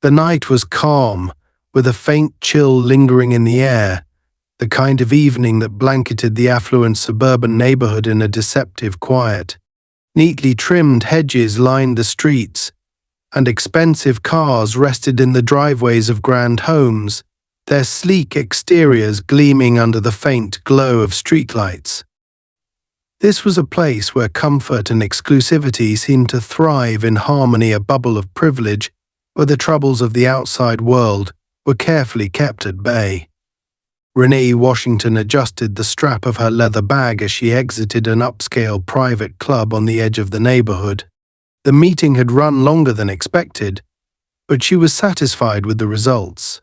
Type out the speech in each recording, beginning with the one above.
The night was calm, with a faint chill lingering in the air, the kind of evening that blanketed the affluent suburban neighborhood in a deceptive quiet. Neatly trimmed hedges lined the streets, and expensive cars rested in the driveways of grand homes, their sleek exteriors gleaming under the faint glow of streetlights. This was a place where comfort and exclusivity seemed to thrive in harmony, a bubble of privilege where the troubles of the outside world were carefully kept at bay. Renee Washington adjusted the strap of her leather bag as she exited an upscale private club on the edge of the neighborhood. The meeting had run longer than expected, but she was satisfied with the results.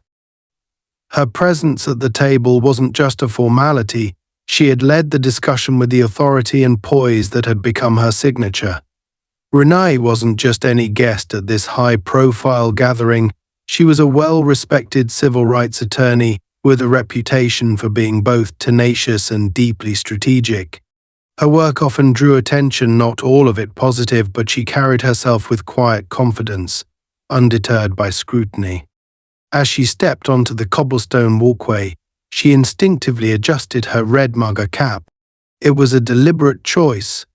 Her presence at the table wasn't just a formality. She had led the discussion with the authority and poise that had become her signature. Renee wasn't just any guest at this high-profile gathering. She was a well-respected civil rights attorney with a reputation for being both tenacious and deeply strategic. Her work often drew attention, not all of it positive, but she carried herself with quiet confidence, undeterred by scrutiny. As she stepped onto the cobblestone walkway, she instinctively adjusted her red MAGA cap. It was a deliberate choice,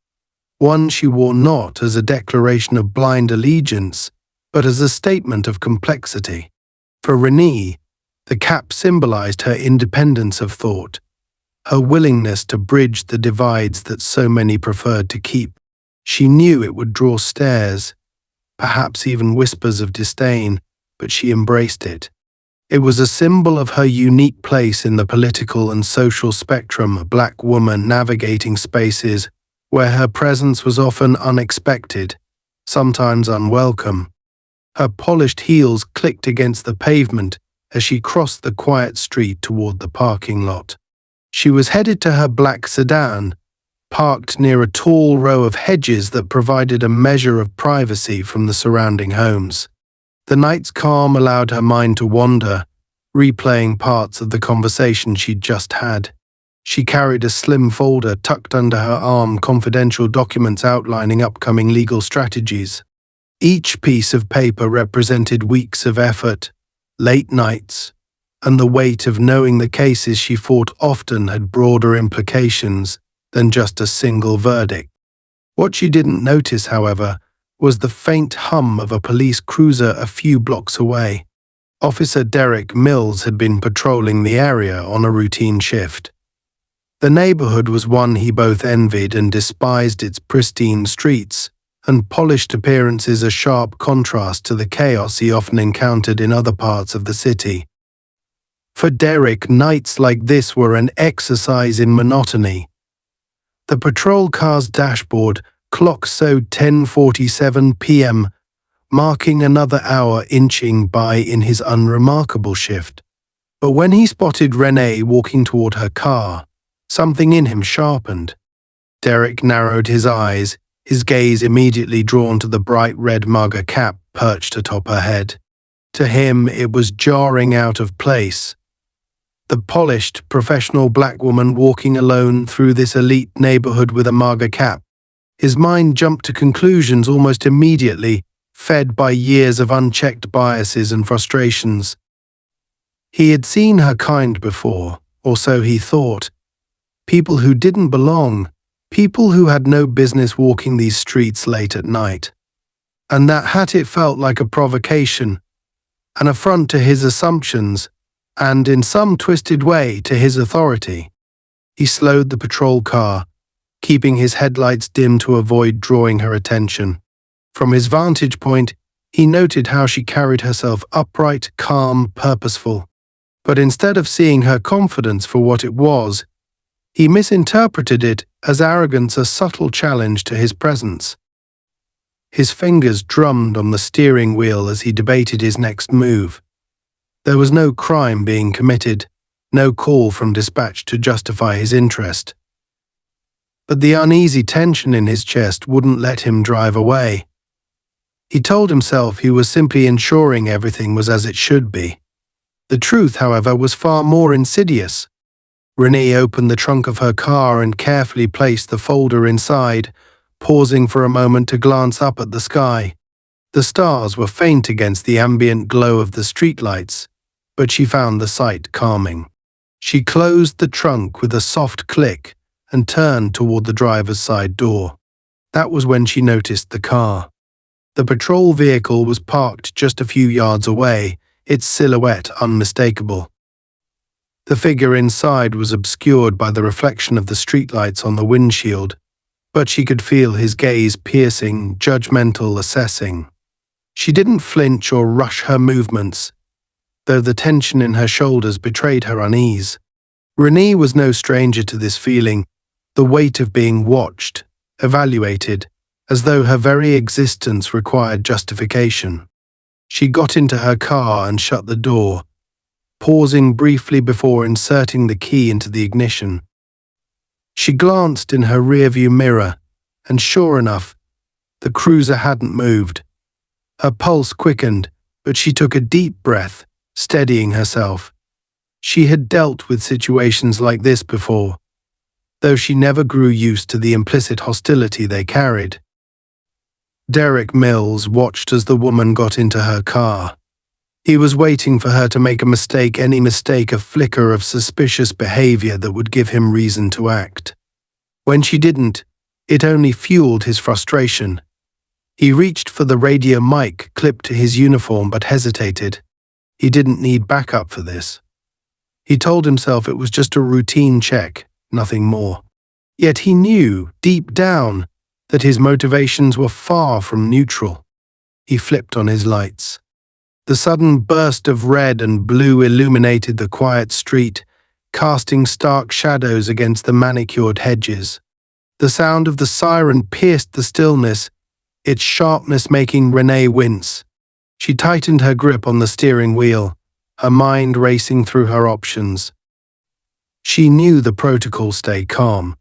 one she wore not as a declaration of blind allegiance, but as a statement of complexity. For Renee, the cap symbolized her independence of thought, her willingness to bridge the divides that so many preferred to keep. She knew it would draw stares, perhaps even whispers of disdain, but she embraced it. It was a symbol of her unique place in the political and social spectrum, a black woman navigating spaces where her presence was often unexpected, sometimes unwelcome. Her polished heels clicked against the pavement as she crossed the quiet street toward the parking lot. She was headed to her black sedan, parked near a tall row of hedges that provided a measure of privacy from the surrounding homes. The night's calm allowed her mind to wander, replaying parts of the conversation she'd just had. She carried a slim folder tucked under her arm, confidential documents outlining upcoming legal strategies. Each piece of paper represented weeks of effort, late nights, and the weight of knowing the cases she fought often had broader implications than just a single verdict. What she didn't notice, however, was the faint hum of a police cruiser a few blocks away. Officer Derek Mills had been patrolling the area on a routine shift. The neighborhood was one he both envied and despised, its pristine streets and polished appearances a sharp contrast to the chaos he often encountered in other parts of the city. For Derek, nights like this were an exercise in monotony. The patrol car's dashboard clock showed 10:47 p.m., marking another hour inching by in his unremarkable shift. But when he spotted Renee walking toward her car, something in him sharpened. Derek narrowed his eyes, his gaze immediately drawn to the bright red MAGA cap perched atop her head. To him, it was jarring out of place. The polished, professional black woman walking alone through this elite neighborhood with a MAGA cap. His mind jumped to conclusions almost immediately, fed by years of unchecked biases and frustrations. He had seen her kind before, or so he thought. People who didn't belong, people who had no business walking these streets late at night. And that had it felt like a provocation, an affront to his assumptions, and in some twisted way to his authority. He slowed the patrol car, keeping his headlights dim to avoid drawing her attention. From his vantage point, he noted how she carried herself upright, calm, purposeful. But instead of seeing her confidence for what it was, he misinterpreted it as arrogance, a subtle challenge to his presence. His fingers drummed on the steering wheel as he debated his next move. There was no crime being committed, no call from dispatch to justify his interest. But the uneasy tension in his chest wouldn't let him drive away. He told himself he was simply ensuring everything was as it should be. The truth, however, was far more insidious. Renee opened the trunk of her car and carefully placed the folder inside, pausing for a moment to glance up at the sky. The stars were faint against the ambient glow of the streetlights, but she found the sight calming. She closed the trunk with a soft click and turned toward the driver's side door. That was when she noticed the car. The patrol vehicle was parked just a few yards away, its silhouette unmistakable. The figure inside was obscured by the reflection of the streetlights on the windshield, but she could feel his gaze piercing, judgmental, assessing. She didn't flinch or rush her movements, though the tension in her shoulders betrayed her unease. Renee was no stranger to this feeling, the weight of being watched, evaluated, as though her very existence required justification. She got into her car and shut the door, pausing briefly before inserting the key into the ignition. She glanced in her rearview mirror, and sure enough, the cruiser hadn't moved. Her pulse quickened, but she took a deep breath, steadying herself. She had dealt with situations like this before, though she never grew used to the implicit hostility they carried. Derek Mills watched as the woman got into her car. He was waiting for her to make a mistake, any mistake, a flicker of suspicious behavior that would give him reason to act. When she didn't, it only fueled his frustration. He reached for the radio mic clipped to his uniform but hesitated. He didn't need backup for this. He told himself it was just a routine check, nothing more. Yet he knew, deep down, that his motivations were far from neutral. He flipped on his lights. The sudden burst of red and blue illuminated the quiet street, casting stark shadows against the manicured hedges. The sound of the siren pierced the stillness, its sharpness making Renee wince. She tightened her grip on the steering wheel, her mind racing through her options. She knew the protocol: stay calm.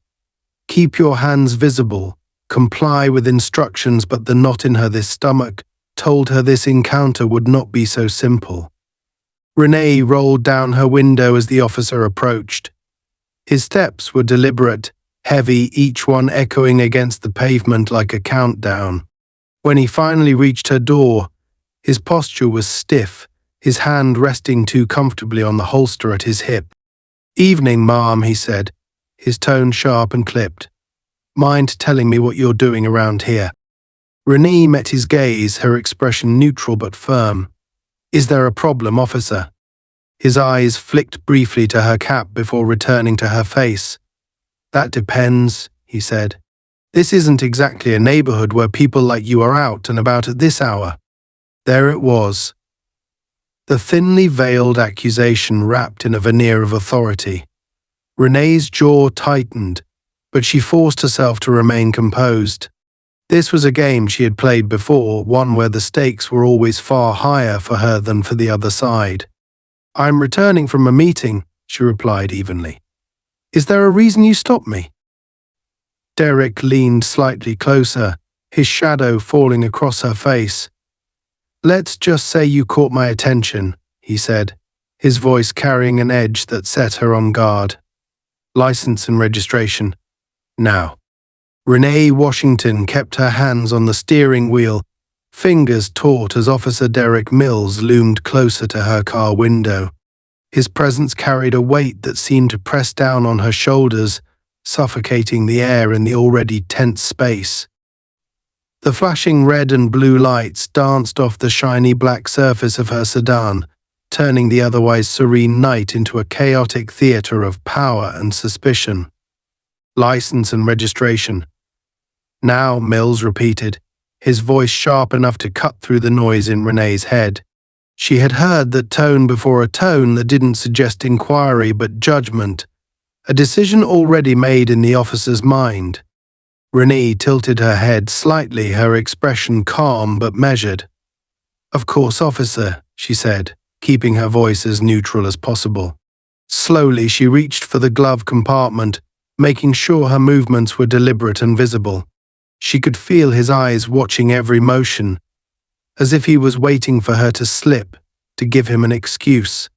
Keep your hands visible, comply with instructions, but the knot in her stomach told her this encounter would not be so simple. Renee rolled down her window as the officer approached. His steps were deliberate, heavy, each one echoing against the pavement like a countdown. When he finally reached her door, his posture was stiff, his hand resting too comfortably on the holster at his hip. "Evening, ma'am," he said, his tone sharp and clipped. "Mind telling me what you're doing around here?" Renee met his gaze, her expression neutral but firm. "Is there a problem, officer?" His eyes flicked briefly to her cap before returning to her face. "That depends," he said. "This isn't exactly a neighborhood where people like you are out and about at this hour." There it was. The thinly veiled accusation wrapped in a veneer of authority. Renee's jaw tightened, but she forced herself to remain composed. This was a game she had played before, one where the stakes were always far higher for her than for the other side. "I'm returning from a meeting," she replied evenly. "Is there a reason you stopped me?" Derek leaned slightly closer, his shadow falling across her face. "Let's just say you caught my attention," he said, his voice carrying an edge that set her on guard. "License and registration. Now." Renee Washington kept her hands on the steering wheel, fingers taut as Officer Derek Mills loomed closer to her car window. His presence carried a weight that seemed to press down on her shoulders, suffocating the air in the already tense space. The flashing red and blue lights danced off the shiny black surface of her sedan, turning the otherwise serene night into a chaotic theater of power and suspicion. "License and registration." "Now," Mills repeated, his voice sharp enough to cut through the noise in Renee's head. She had heard that tone before, a tone that didn't suggest inquiry but judgment, a decision already made in the officer's mind. Renee tilted her head slightly, her expression calm but measured. "Of course, officer," she said, keeping her voice as neutral as possible. Slowly, she reached for the glove compartment, making sure her movements were deliberate and visible. She could feel his eyes watching every motion, as if he was waiting for her to slip, to give him an excuse.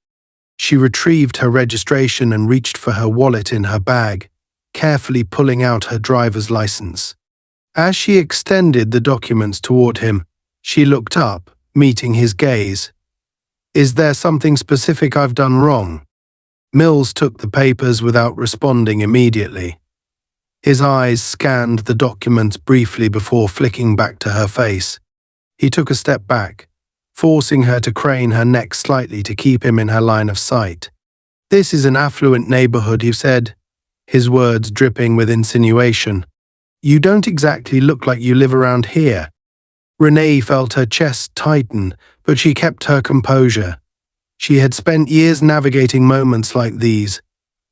She retrieved her registration and reached for her wallet in her bag, carefully pulling out her driver's license. As she extended the documents toward him, She looked up, meeting his gaze. Is there something specific I've done wrong? Mills took the papers without responding immediately. His eyes scanned the documents briefly before flicking back to her face. He took a step back, forcing her to crane her neck slightly to keep him in her line of sight. This is an affluent neighborhood, he said, his words dripping with insinuation. You don't exactly look like you live around here. Renee felt her chest tighten, but she kept her composure. She had spent years navigating moments like these,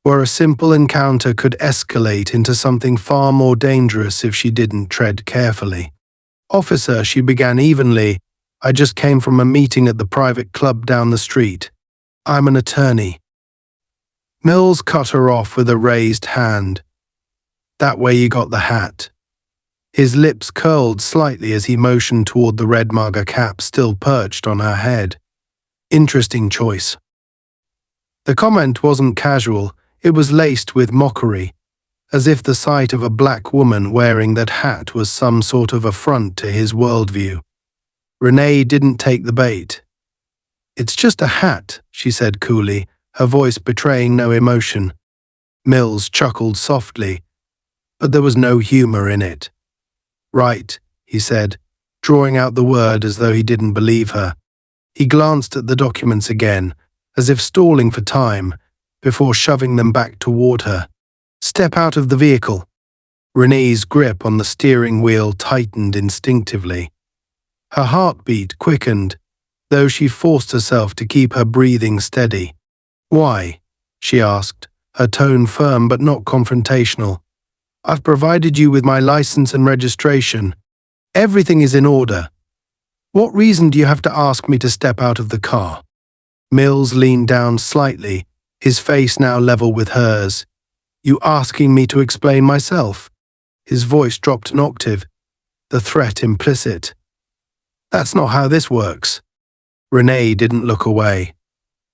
where a simple encounter could escalate into something far more dangerous if she didn't tread carefully. Officer, she began evenly, I just came from a meeting at the private club down the street. I'm an attorney. Mills cut her off with a raised hand. That way you got the hat. His lips curled slightly as he motioned toward the red MAGA cap still perched on her head. Interesting choice. The comment wasn't casual, it was laced with mockery, as if the sight of a black woman wearing that hat was some sort of affront to his worldview. Renee didn't take the bait. It's just a hat, she said coolly, her voice betraying no emotion. Mills chuckled softly, but there was no humor in it. Right, he said, drawing out the word as though he didn't believe her. He glanced at the documents again, as if stalling for time, before shoving them back toward her. Step out of the vehicle. Renee's grip on the steering wheel tightened instinctively. Her heartbeat quickened, though she forced herself to keep her breathing steady. Why? She asked, her tone firm but not confrontational. I've provided you with my license and registration. Everything is in order. What reason do you have to ask me to step out of the car? Mills leaned down slightly, his face now level with hers. You asking me to explain myself? His voice dropped an octave, the threat implicit. That's not how this works. Renee didn't look away.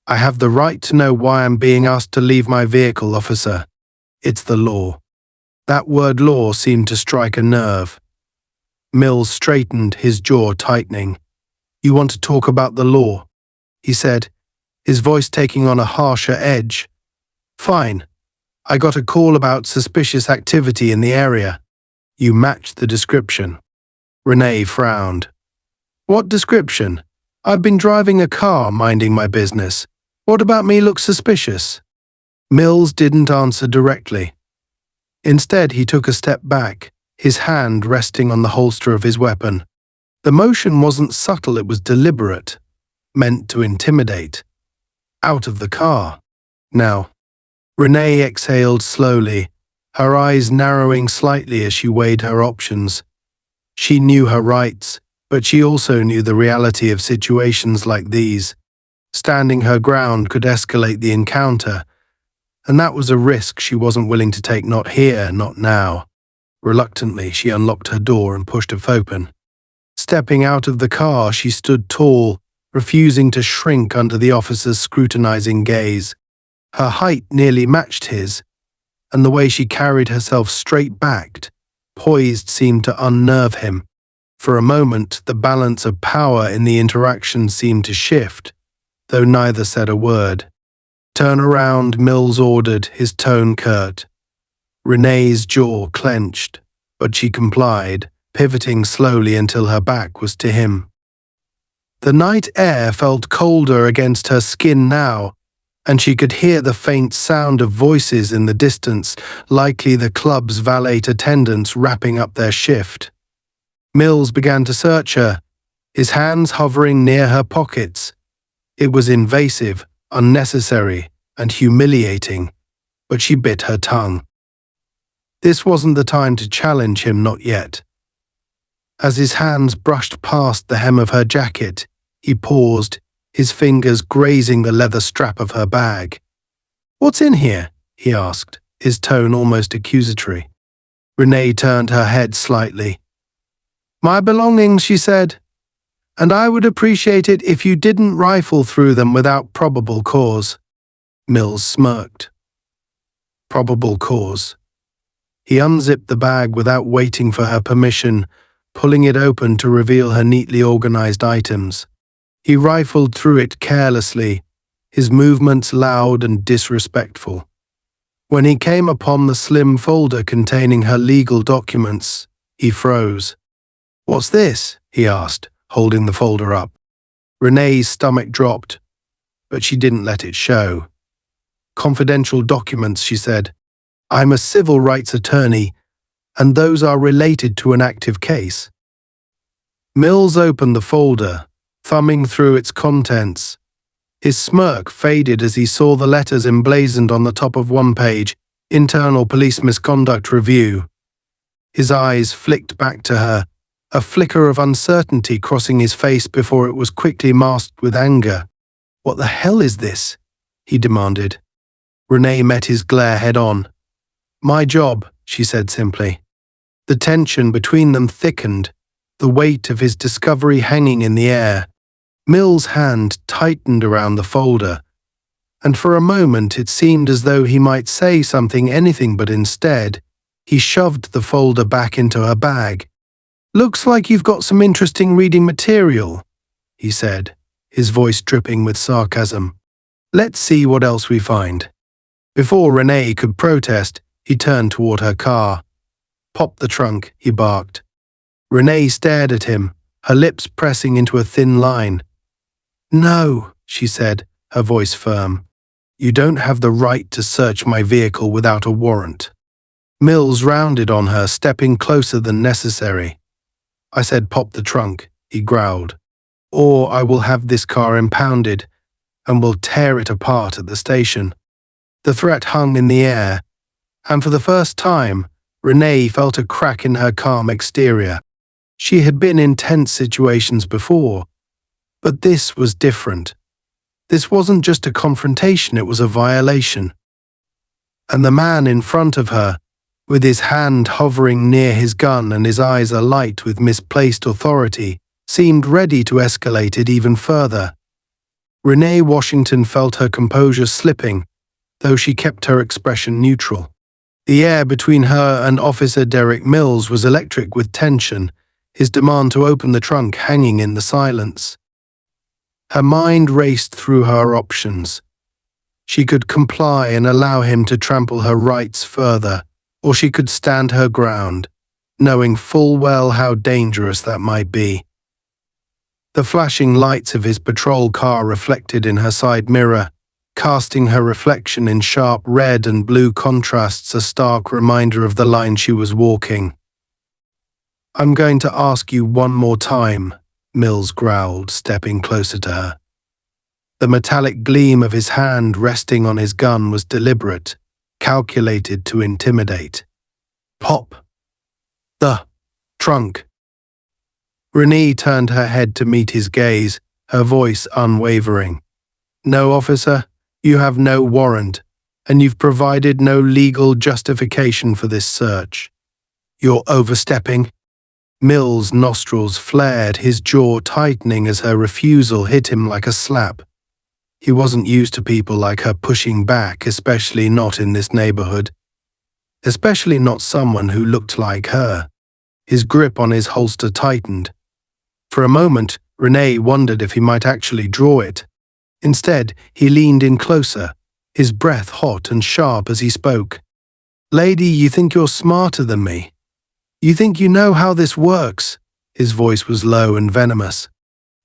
I have the right to know why I'm being asked to leave my vehicle, officer. It's the law. That word law seemed to strike a nerve. Mills straightened, his jaw tightening. You want to talk about the law? He said, his voice taking on a harsher edge. Fine. I got a call about suspicious activity in the area. You matched the description. Renee frowned. What description? I've been driving a car, minding my business. What about me looks suspicious? Mills didn't answer directly. Instead, he took a step back, his hand resting on the holster of his weapon. The motion wasn't subtle, it was deliberate, meant to intimidate. Out of the car. Now. Renee exhaled slowly, her eyes narrowing slightly as she weighed her options. She knew her rights, but she also knew the reality of situations like these. Standing her ground could escalate the encounter, and that was a risk she wasn't willing to take, not here, not now. Reluctantly, she unlocked her door and pushed it open. Stepping out of the car, she stood tall, refusing to shrink under the officer's scrutinizing gaze. Her height nearly matched his, and the way she carried herself straight-backed, poised, seemed to unnerve him. For a moment, the balance of power in the interaction seemed to shift, though neither said a word. Turn around, Mills ordered, his tone curt. Renee's jaw clenched, but she complied, pivoting slowly until her back was to him. The night air felt colder against her skin now, and she could hear the faint sound of voices in the distance, likely the club's valet attendants wrapping up their shift. Mills began to search her, his hands hovering near her pockets. It was invasive, unnecessary, and humiliating, but she bit her tongue. This wasn't the time to challenge him, not yet. As his hands brushed past the hem of her jacket, he paused, his fingers grazing the leather strap of her bag. What's in here? He asked, his tone almost accusatory. Renee turned her head slightly. My belongings, she said, and I would appreciate it if you didn't rifle through them without probable cause. Mills smirked. Probable cause. He unzipped the bag without waiting for her permission, pulling it open to reveal her neatly organized items. He rifled through it carelessly, his movements loud and disrespectful. When he came upon the slim folder containing her legal documents, he froze. "What's this?" he asked, holding the folder up. Renee's stomach dropped, but she didn't let it show. "Confidential documents," she said. "I'm a civil rights attorney, and those are related to an active case." Mills opened the folder, thumbing through its contents. His smirk faded as he saw the letters emblazoned on the top of one page, "Internal Police Misconduct Review." His eyes flicked back to her, a flicker of uncertainty crossing his face before it was quickly masked with anger. "What the hell is this?" he demanded. Renee met his glare head-on. "My job," she said simply. The tension between them thickened, the weight of his discovery hanging in the air. Mill's hand tightened around the folder, and for a moment it seemed as though he might say something, anything, but instead, he shoved the folder back into her bag. "Looks like you've got some interesting reading material," he said, his voice dripping with sarcasm. "Let's see what else we find." Before Renee could protest, he turned toward her car. "Pop the trunk," he barked. Renee stared at him, her lips pressing into a thin line. "No," she said, her voice firm. "You don't have the right to search my vehicle without a warrant." Mills rounded on her, stepping closer than necessary. "I said pop the trunk," he growled, "or I will have this car impounded, and will tear it apart at the station." The threat hung in the air, and for the first time, Renee felt a crack in her calm exterior. She had been in tense situations before, but this was different. This wasn't just a confrontation, it was a violation. And the man in front of her, with his hand hovering near his gun and his eyes alight with misplaced authority, seemed ready to escalate it even further. Renee Washington felt her composure slipping, though she kept her expression neutral. The air between her and Officer Derek Mills was electric with tension, his demand to open the trunk hanging in the silence. Her mind raced through her options. She could comply and allow him to trample her rights further, or she could stand her ground, knowing full well how dangerous that might be. The flashing lights of his patrol car reflected in her side mirror, casting her reflection in sharp red and blue contrasts, a stark reminder of the line she was walking. "I'm going to ask you one more time," Mills growled, stepping closer to her. The metallic gleam of his hand resting on his gun was deliberate, calculated to intimidate. "Pop the trunk." Renee turned her head to meet his gaze, her voice unwavering. "No, officer, you have no warrant, and you've provided no legal justification for this search. You're overstepping." Mill's nostrils flared, his jaw tightening as her refusal hit him like a slap. He wasn't used to people like her pushing back, especially not in this neighborhood. Especially not someone who looked like her. His grip on his holster tightened. For a moment, Renee wondered if he might actually draw it. Instead, he leaned in closer, his breath hot and sharp as he spoke. "Lady, you think you're smarter than me. You think you know how this works." His voice was low and venomous.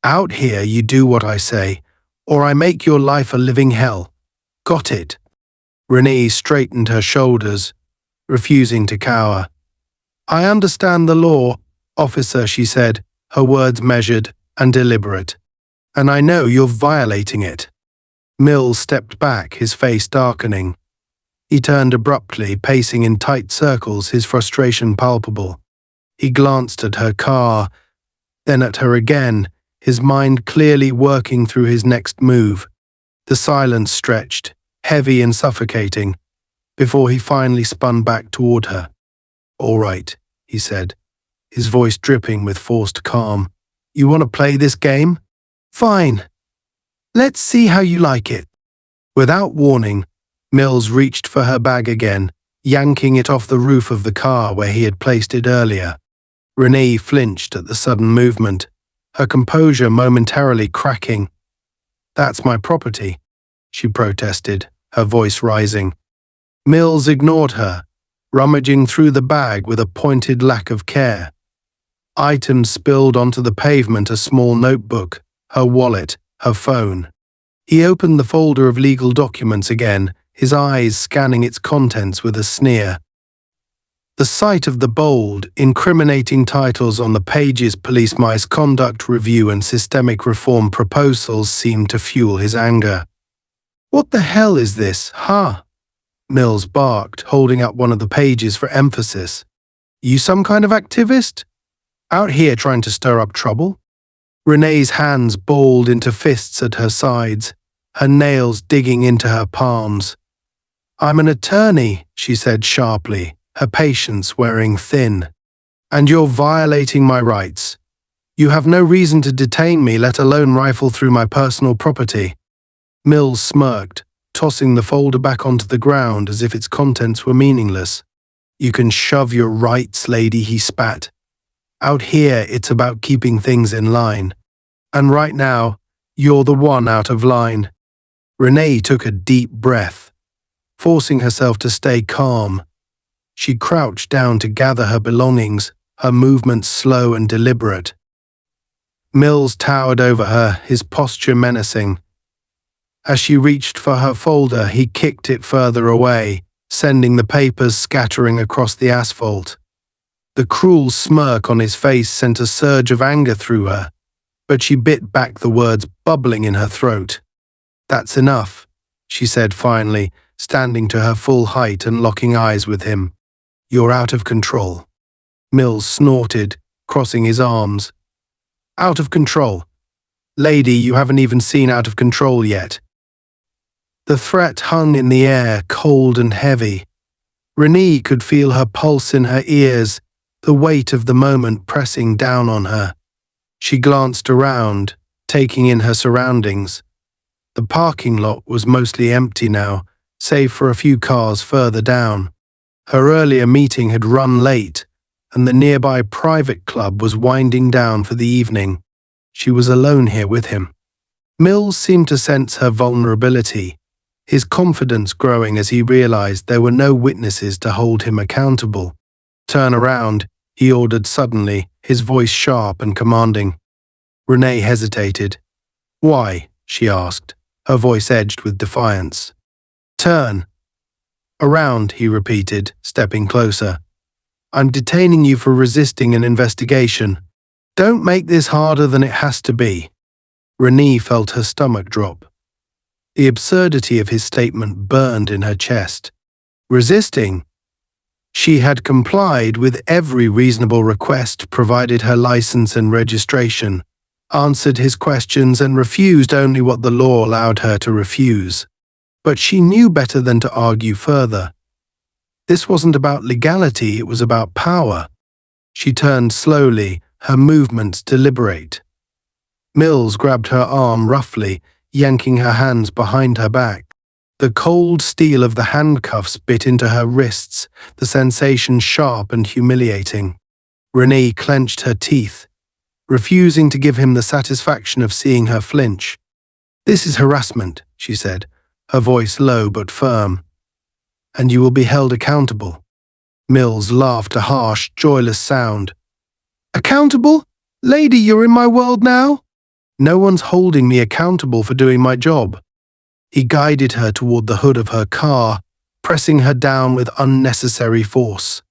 "Out here, you do what I say, or I make your life a living hell. Got it?" Renee straightened her shoulders, refusing to cower. "I understand the law, officer," she said, her words measured and deliberate. "And I know you're violating it." Mills stepped back, his face darkening. He turned abruptly, pacing in tight circles, his frustration palpable. He glanced at her car, then at her again, his mind clearly working through his next move. The silence stretched, heavy and suffocating, before he finally spun back toward her. "All right," he said, his voice dripping with forced calm. "You want to play this game? Fine. Let's see how you like it." Without warning, Mills reached for her bag again, yanking it off the roof of the car where he had placed it earlier. Renee flinched at the sudden movement, her composure momentarily cracking. "That's my property," she protested, her voice rising. Mills ignored her, rummaging through the bag with a pointed lack of care. Items spilled onto the pavement: a small notebook, her wallet, her phone. He opened the folder of legal documents again, his eyes scanning its contents with a sneer. The sight of the bold, incriminating titles on the pages, police misconduct review and systemic reform proposals, seemed to fuel his anger. "What the hell is this, huh?" Mills barked, holding up one of the pages for emphasis. "You some kind of activist? Out here trying to stir up trouble?" Renee's hands balled into fists at her sides, her nails digging into her palms. "I'm an attorney," she said sharply, her patience wearing thin. "And you're violating my rights. You have no reason to detain me, let alone rifle through my personal property." Mills smirked, tossing the folder back onto the ground as if its contents were meaningless. "You can shove your rights, lady," he spat. "Out here, it's about keeping things in line. And right now, you're the one out of line." Renee took a deep breath, forcing herself to stay calm. She crouched down to gather her belongings, her movements slow and deliberate. Mills towered over her, his posture menacing. As she reached for her folder, he kicked it further away, sending the papers scattering across the asphalt. The cruel smirk on his face sent a surge of anger through her, but she bit back the words bubbling in her throat. "That's enough," she said finally, standing to her full height and locking eyes with him. "You're out of control." Mills snorted, crossing his arms. "Out of control? Lady, you haven't even seen out of control yet." The threat hung in the air, cold and heavy. Renee could feel her pulse in her ears, the weight of the moment pressing down on her. She glanced around, taking in her surroundings. The parking lot was mostly empty now, save for a few cars further down. Her earlier meeting had run late, and the nearby private club was winding down for the evening. She was alone here with him. Mills seemed to sense her vulnerability, his confidence growing as he realized there were no witnesses to hold him accountable. "Turn around," he ordered suddenly, his voice sharp and commanding. Renee hesitated. "Why?" she asked, her voice edged with defiance. "Turn." "Around," he repeated, stepping closer. "I'm detaining you for resisting an investigation. Don't make this harder than it has to be." Renee felt her stomach drop. The absurdity of his statement burned in her chest. Resisting? She had complied with every reasonable request, provided her license and registration, answered his questions, and refused only what the law allowed her to refuse. But she knew better than to argue further. This wasn't about legality, it was about power. She turned slowly, her movements deliberate. Mills grabbed her arm roughly, yanking her hands behind her back. The cold steel of the handcuffs bit into her wrists, the sensation sharp and humiliating. Renee clenched her teeth, refusing to give him the satisfaction of seeing her flinch. "This is harassment," she said, her voice low but firm. "And you will be held accountable." Mills laughed, a harsh, joyless sound. "Accountable? Lady, you're in my world now? No one's holding me accountable for doing my job." He guided her toward the hood of her car, pressing her down with unnecessary force.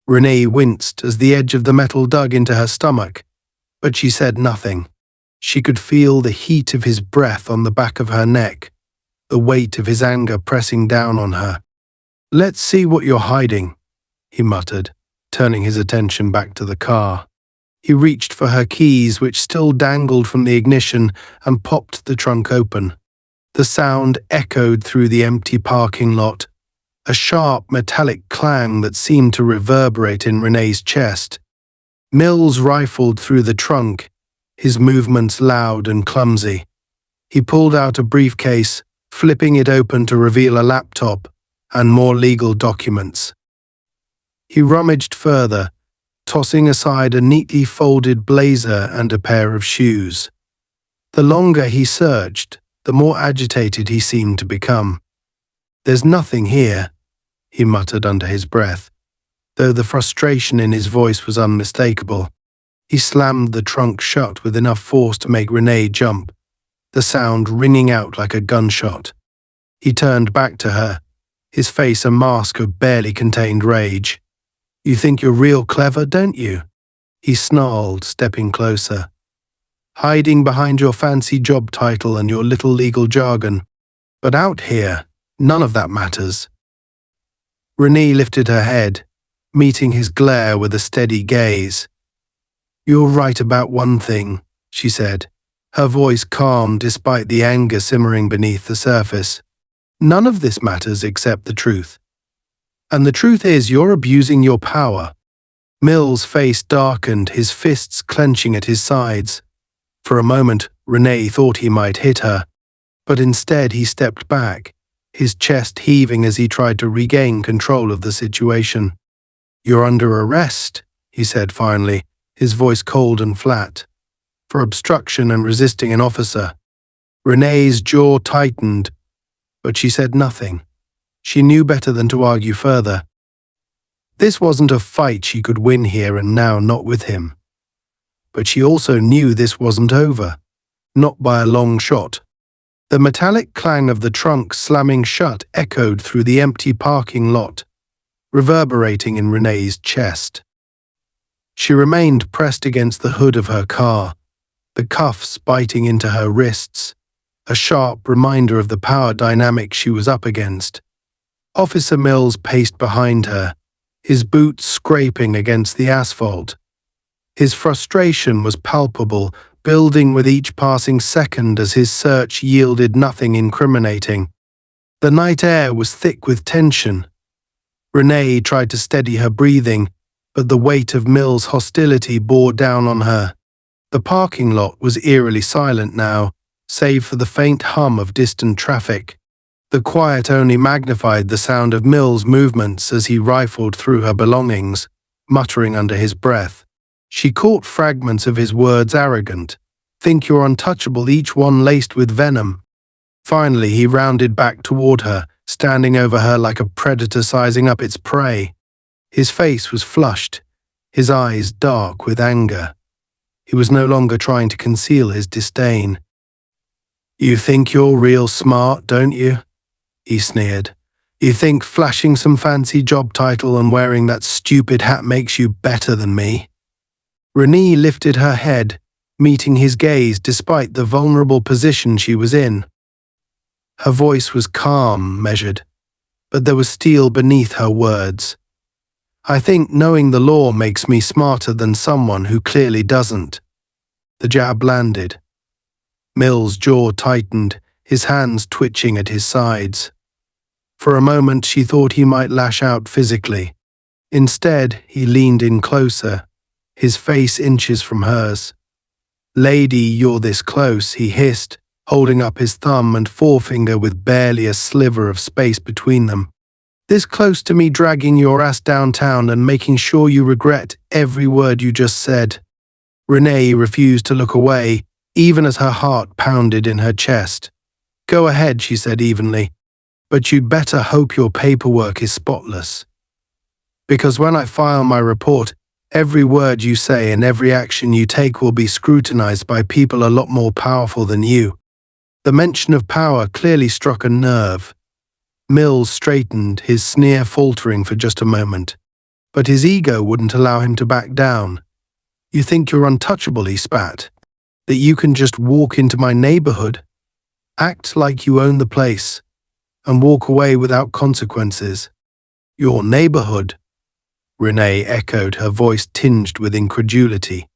Renee winced as the edge of the metal dug into her stomach, but she said nothing. She could feel the heat of his breath on the back of her neck, the weight of his anger pressing down on her. "Let's see what you're hiding," he muttered, turning his attention back to the car. He reached for her keys, which still dangled from the ignition, and popped the trunk open. The sound echoed through the empty parking lot, a sharp metallic clang that seemed to reverberate in Renee's chest. Mills rifled through the trunk, his movements loud and clumsy. He pulled out a briefcase, flipping it open to reveal a laptop and more legal documents. He rummaged further, tossing aside a neatly folded blazer and a pair of shoes. The longer he searched, the more agitated he seemed to become. "There's nothing here," he muttered under his breath, though the frustration in his voice was unmistakable. He slammed the trunk shut with enough force to make Renee jump, the sound ringing out like a gunshot. He turned back to her, his face a mask of barely contained rage. "You think you're real clever, don't you?" he snarled, stepping closer. "Hiding behind your fancy job title and your little legal jargon. But out here, none of that matters." Renee lifted her head, meeting his glare with a steady gaze. "You're right about one thing," she said, her voice calm despite the anger simmering beneath the surface. "None of this matters except the truth. And the truth is you're abusing your power." Mill's face darkened, his fists clenching at his sides. For a moment, Renee thought he might hit her, but instead he stepped back, his chest heaving as he tried to regain control of the situation. "You're under arrest," he said finally, his voice cold and flat, "for obstruction and resisting an officer." Renee's jaw tightened, but she said nothing. She knew better than to argue further. This wasn't a fight she could win here and now, not with him. But she also knew this wasn't over, not by a long shot. The metallic clang of the trunk slamming shut echoed through the empty parking lot, reverberating in Renee's chest. She remained pressed against the hood of her car, the cuffs biting into her wrists, a sharp reminder of the power dynamic she was up against. Officer Mills paced behind her, his boots scraping against the asphalt. His frustration was palpable, building with each passing second as his search yielded nothing incriminating. The night air was thick with tension. Renee tried to steady her breathing, but the weight of Mills' hostility bore down on her. The parking lot was eerily silent now, save for the faint hum of distant traffic. The quiet only magnified the sound of Mills' movements as he rifled through her belongings, muttering under his breath. She caught fragments of his words arrogant. "Think you're untouchable, each one laced with venom." Finally, he rounded back toward her, standing over her like a predator sizing up its prey. His face was flushed, his eyes dark with anger. He was no longer trying to conceal his disdain. "You think you're real smart, don't you?" he sneered. "You think flashing some fancy job title and wearing that stupid hat makes you better than me?" Renee lifted her head, meeting his gaze despite the vulnerable position she was in. Her voice was calm, measured, but there was steel beneath her words. "I think knowing the law makes me smarter than someone who clearly doesn't." The jab landed. Mill's jaw tightened, his hands twitching at his sides. For a moment she thought he might lash out physically. Instead, he leaned in closer, his face inches from hers. "Lady, you're this close," he hissed, holding up his thumb and forefinger with barely a sliver of space between them. "This close to me dragging your ass downtown and making sure you regret every word you just said." Renee refused to look away, even as her heart pounded in her chest. "Go ahead," she said evenly, "but you'd better hope your paperwork is spotless. Because when I file my report, every word you say and every action you take will be scrutinized by people a lot more powerful than you." The mention of power clearly struck a nerve. Mills straightened, his sneer faltering for just a moment. But his ego wouldn't allow him to back down. "You think you're untouchable," he spat. "That you can just walk into my neighborhood, act like you own the place, and walk away without consequences." "Your neighborhood?" Renee echoed, her voice tinged with incredulity.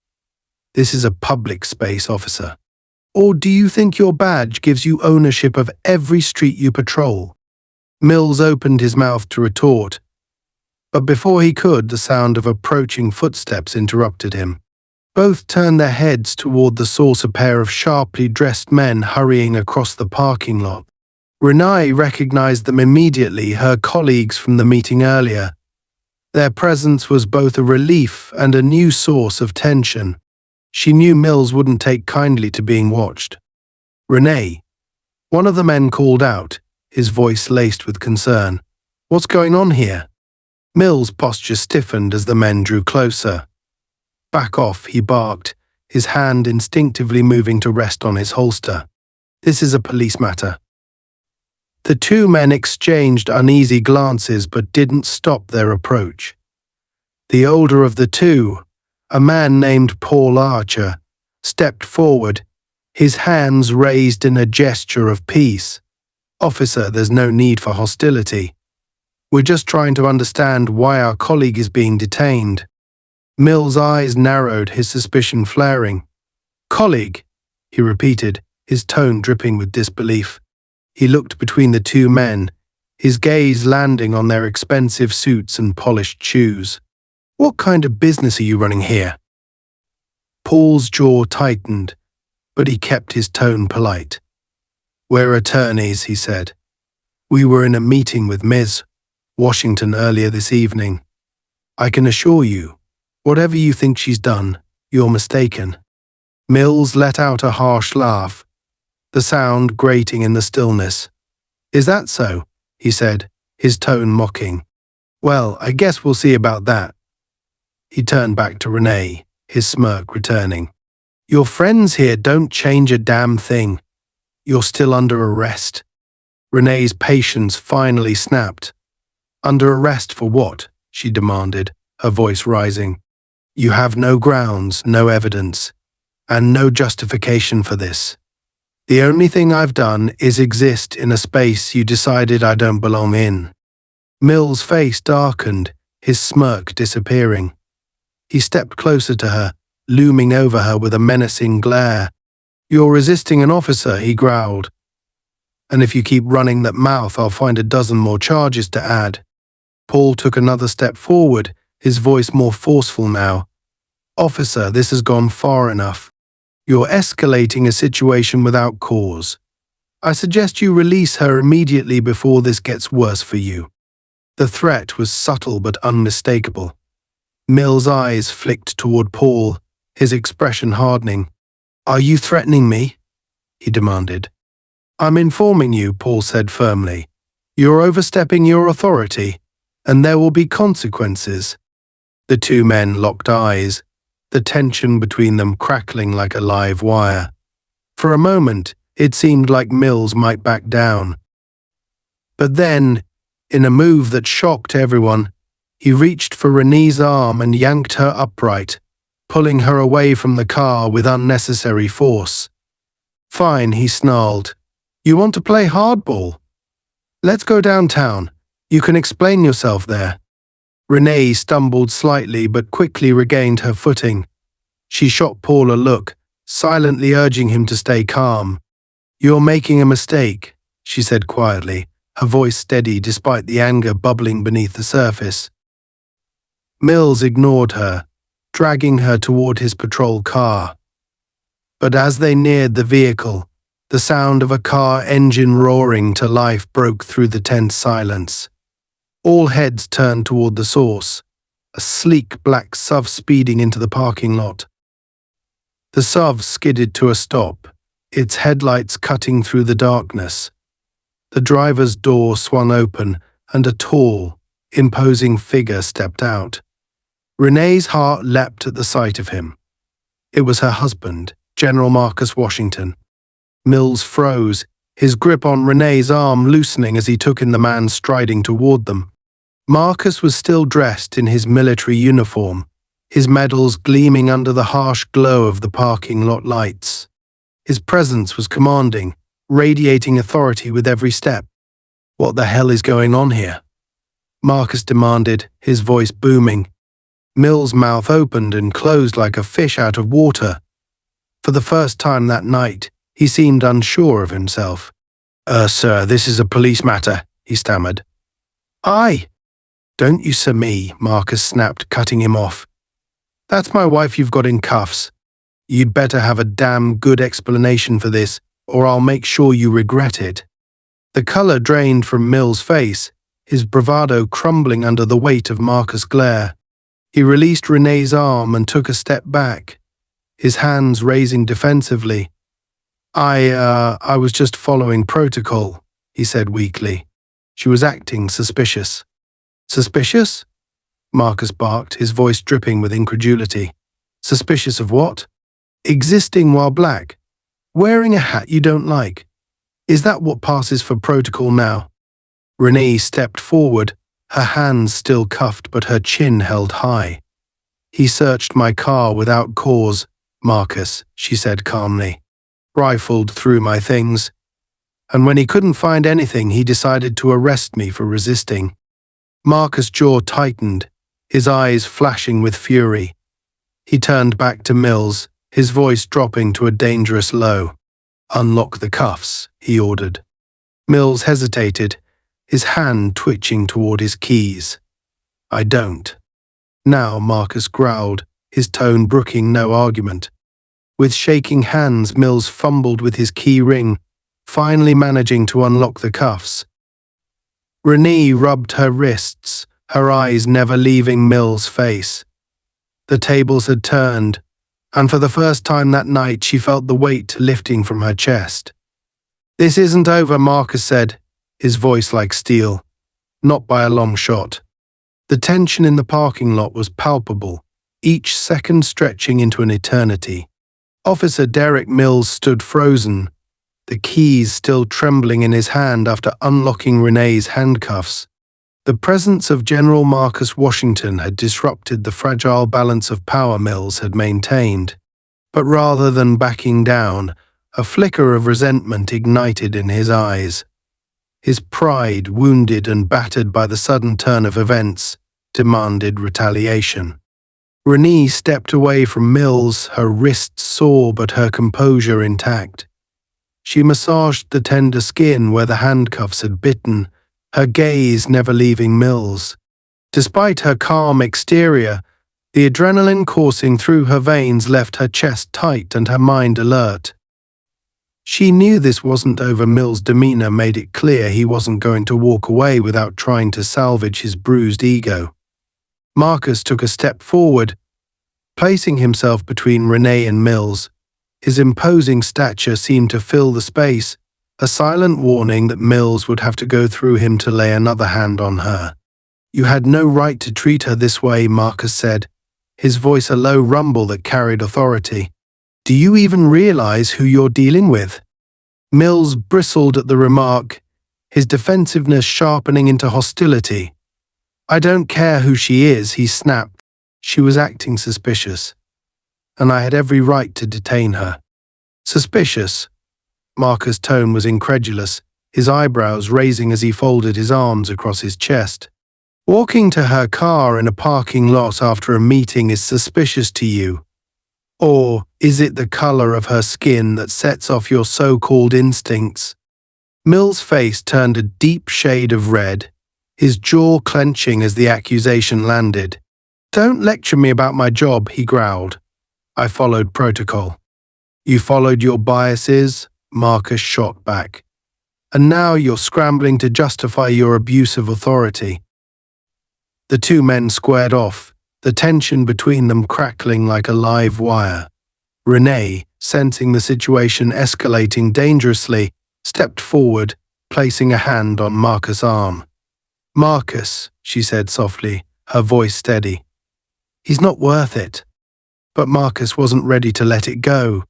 "This is a public space, officer. Or do you think your badge gives you ownership of every street you patrol?" Mills opened his mouth to retort, but before he could, the sound of approaching footsteps interrupted him. Both turned their heads toward the source, a pair of sharply dressed men hurrying across the parking lot. Renee recognized them immediately, her colleagues from the meeting earlier. Their presence was both a relief and a new source of tension. She knew Mills wouldn't take kindly to being watched. "Renee," one of the men called out, his voice laced with concern. "What's going on here?" Mills' posture stiffened as the men drew closer. "Back off," he barked, his hand instinctively moving to rest on his holster. "This is a police matter." The two men exchanged uneasy glances but didn't stop their approach. The older of the two, a man named Paul Archer, stepped forward, his hands raised in a gesture of peace. "Officer, there's no need for hostility. We're just trying to understand why our colleague is being detained." Mills' eyes narrowed, his suspicion flaring. "Colleague," he repeated, his tone dripping with disbelief. He looked between the two men, his gaze landing on their expensive suits and polished shoes. "What kind of business are you running here?" Paul's jaw tightened, but he kept his tone polite. "We're attorneys," he said. "We were in a meeting with Ms. Washington earlier this evening. I can assure you, whatever you think she's done, you're mistaken." Mills let out a harsh laugh, the sound grating in the stillness. "Is that so?" he said, his tone mocking. "Well, I guess we'll see about that." He turned back to Renee, his smirk returning. "Your friends here don't change a damn thing. You're still under arrest." Renee's patience finally snapped. "Under arrest for what?" she demanded, her voice rising. "You have no grounds, no evidence, and no justification for this. The only thing I've done is exist in a space you decided I don't belong in." Mills' face darkened, his smirk disappearing. He stepped closer to her, looming over her with a menacing glare. "You're resisting an officer," he growled. "And if you keep running that mouth, I'll find a dozen more charges to add." Paul took another step forward, his voice more forceful now. "Officer, this has gone far enough. You're escalating a situation without cause. I suggest you release her immediately before this gets worse for you." The threat was subtle but unmistakable. Mills' eyes flicked toward Paul, his expression hardening. "Are you threatening me?" he demanded. "I'm informing you," Paul said firmly. "You're overstepping your authority, and there will be consequences." The two men locked eyes, the tension between them crackling like a live wire. For a moment, it seemed like Mills might back down. But then, in a move that shocked everyone, he reached for Renee's arm and yanked her upright, pulling her away from the car with unnecessary force. "Fine," he snarled. "You want to play hardball? Let's go downtown. You can explain yourself there." Renee stumbled slightly but quickly regained her footing. She shot Paul a look, silently urging him to stay calm. "You're making a mistake," she said quietly, her voice steady despite the anger bubbling beneath the surface. Mills ignored her, dragging her toward his patrol car. But as they neared the vehicle, the sound of a car engine roaring to life broke through the tense silence. All heads turned toward the source, a sleek black SUV speeding into the parking lot. The SUV skidded to a stop, its headlights cutting through the darkness. The driver's door swung open, and a tall, imposing figure stepped out. Renee's heart leapt at the sight of him. It was her husband, General Marcus Washington. Mills froze, his grip on Renee's arm loosening as he took in the man striding toward them. Marcus was still dressed in his military uniform, his medals gleaming under the harsh glow of the parking lot lights. His presence was commanding, radiating authority with every step. "What the hell is going on here?" Marcus demanded, his voice booming. Mills' mouth opened and closed like a fish out of water. For the first time that night, he seemed unsure of himself. Sir, this is a police matter," he stammered. "Aye. Don't you sir me," Marcus snapped, cutting him off. "That's my wife you've got in cuffs. You'd better have a damn good explanation for this, or I'll make sure you regret it." The color drained from Mills' face, his bravado crumbling under the weight of Marcus' glare. He released Renee's arm and took a step back, his hands raising defensively. I was just following protocol, he said weakly. She was acting suspicious. Suspicious? Marcus barked, his voice dripping with incredulity. Suspicious of what? Existing while black. Wearing a hat you don't like. Is that what passes for protocol now? Renee stepped forward, her hands still cuffed but her chin held high. He searched my car without cause, Marcus, she said calmly. Rifled through my things. And when he couldn't find anything, he decided to arrest me for resisting. Marcus' jaw tightened, his eyes flashing with fury. He turned back to Mills, his voice dropping to a dangerous low. Unlock the cuffs, he ordered. Mills hesitated, his hand twitching toward his keys. I don't. Now, Marcus growled, his tone brooking no argument. With shaking hands, Mills fumbled with his key ring, finally managing to unlock the cuffs. Renee rubbed her wrists, her eyes never leaving Mills' face. The tables had turned, and for the first time that night she felt the weight lifting from her chest. This isn't over, Marcus said, his voice like steel. Not by a long shot. The tension in the parking lot was palpable, each second stretching into an eternity. Officer Derek Mills stood frozen, the keys still trembling in his hand after unlocking Renee's handcuffs. The presence of General Marcus Washington had disrupted the fragile balance of power Mills had maintained. But rather than backing down, a flicker of resentment ignited in his eyes. His pride, wounded and battered by the sudden turn of events, demanded retaliation. Renee stepped away from Mills, her wrists sore but her composure intact. She massaged the tender skin where the handcuffs had bitten, her gaze never leaving Mills. Despite her calm exterior, the adrenaline coursing through her veins left her chest tight and her mind alert. She knew this wasn't over. Mills' demeanor made it clear he wasn't going to walk away without trying to salvage his bruised ego. Marcus took a step forward, placing himself between Renee and Mills. His imposing stature seemed to fill the space, a silent warning that Mills would have to go through him to lay another hand on her. You had no right to treat her this way, Marcus said, his voice a low rumble that carried authority. Do you even realize who you're dealing with? Mills bristled at the remark, his defensiveness sharpening into hostility. I don't care who she is, he snapped. She was acting suspicious, and I had every right to detain her. Suspicious? Marcus' tone was incredulous, his eyebrows raising as he folded his arms across his chest. Walking to her car in a parking lot after a meeting is suspicious to you? Or is it the color of her skin that sets off your so-called instincts? Mills' face turned a deep shade of red, his jaw clenching as the accusation landed. Don't lecture me about my job, he growled. I followed protocol. You followed your biases, Marcus shot back. And now you're scrambling to justify your abuse of authority. The two men squared off, the tension between them crackling like a live wire. Renee, sensing the situation escalating dangerously, stepped forward, placing a hand on Marcus' arm. Marcus, she said softly, her voice steady. He's not worth it. But Marcus wasn't ready to let it go.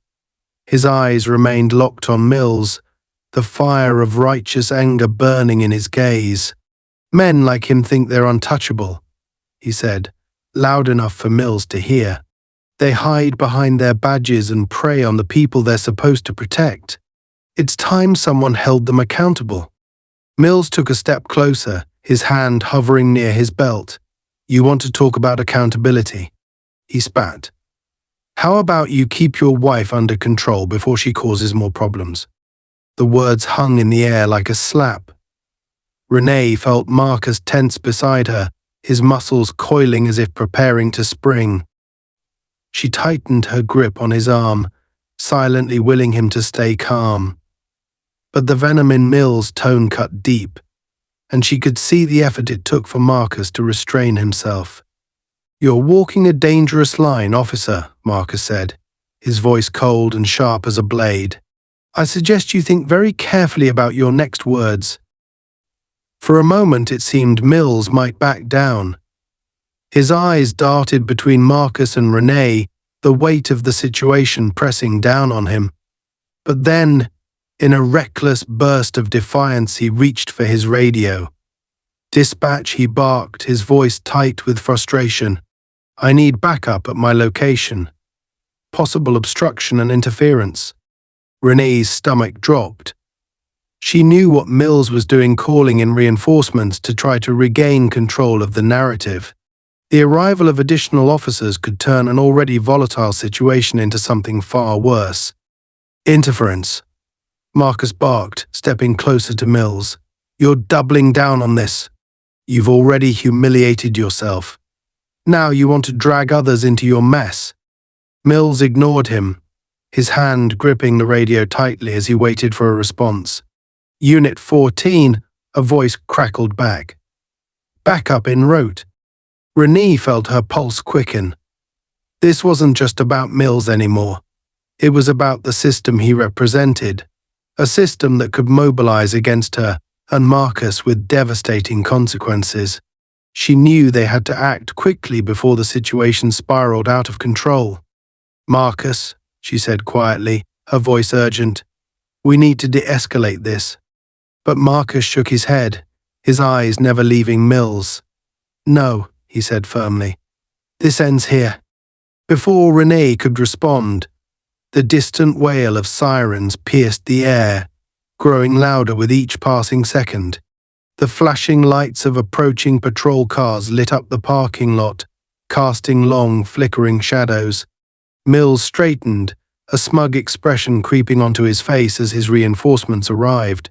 His eyes remained locked on Mills, the fire of righteous anger burning in his gaze. Men like him think they're untouchable, he said, loud enough for Mills to hear. They hide behind their badges and prey on the people they're supposed to protect. It's time someone held them accountable. Mills took a step closer, his hand hovering near his belt. You want to talk about accountability? He spat. How about you keep your wife under control before she causes more problems? The words hung in the air like a slap. Renee felt Marcus tense beside her, his muscles coiling as if preparing to spring. She tightened her grip on his arm, silently willing him to stay calm. But the venom in Mills' tone cut deep, and she could see the effort it took for Marcus to restrain himself. "You're walking a dangerous line, officer," Marcus said, his voice cold and sharp as a blade. "I suggest you think very carefully about your next words." For a moment it seemed Mills might back down. His eyes darted between Marcus and Renee, the weight of the situation pressing down on him. But then, in a reckless burst of defiance, he reached for his radio. "Dispatch," he barked, his voice tight with frustration. "I need backup at my location. Possible obstruction and interference." Renee's stomach dropped. She knew what Mills was doing, calling in reinforcements to try to regain control of the narrative. The arrival of additional officers could turn an already volatile situation into something far worse. "Interference," Marcus barked, stepping closer to Mills. "You're doubling down on this. You've already humiliated yourself. Now you want to drag others into your mess." Mills ignored him, his hand gripping the radio tightly as he waited for a response. "Unit 14, a voice crackled back. "Backup en route." Renee felt her pulse quicken. This wasn't just about Mills anymore. It was about the system he represented, a system that could mobilize against her and Marcus with devastating consequences. She knew they had to act quickly before the situation spiraled out of control. "Marcus," she said quietly, her voice urgent, "we need to de-escalate this." But Marcus shook his head, his eyes never leaving Mills. "No," he said firmly. "This ends here." Before Renee could respond, the distant wail of sirens pierced the air, growing louder with each passing second. The flashing lights of approaching patrol cars lit up the parking lot, casting long, flickering shadows. Mills straightened, a smug expression creeping onto his face as his reinforcements arrived.